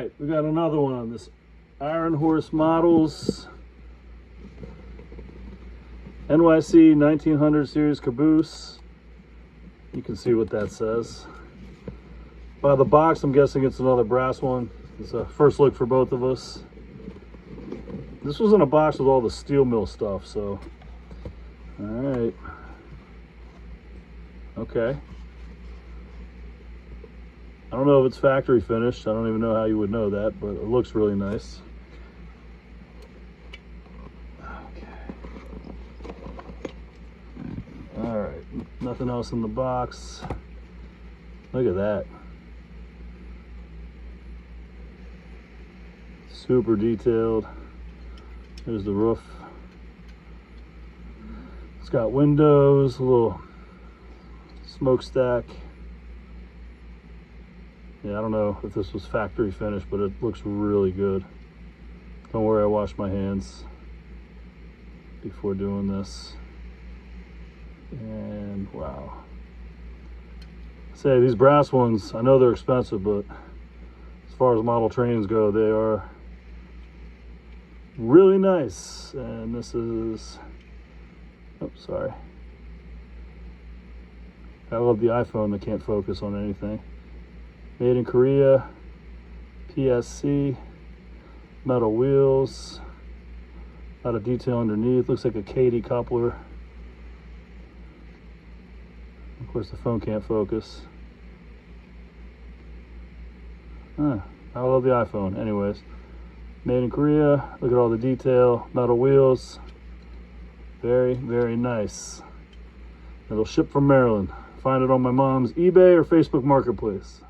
right, we got another one. This Iron Horse Models NYC 1900 series caboose. You can see what that says. By the box, I'm guessing it's another brass one. It's a first look for both of us. This was in a box with all the steel mill stuff, so. All right. Okay. I don't know if it's factory finished. I don't even know how you would know that, but it looks really nice. Okay. All right. Nothing else in the box. Look at that. Super detailed. There's the roof. It's got windows, a little smokestack. Yeah, I don't know if this was factory finished, but it looks really good. Don't worry, I washed my hands before doing this. And wow. Say these brass ones, I know they're expensive, but as far as model trains go, they are really nice. And this is, oh, sorry. I love the iPhone that can't focus on anything. Made in Korea, PSC, metal wheels, a lot of detail underneath. Looks like a Katy coupler. Of course, the phone can't focus. I love the iPhone. Anyways, made in Korea. Look at all the detail, metal wheels. Very, very nice. It'll ship from Maryland. Find it on my mom's eBay or Facebook Marketplace.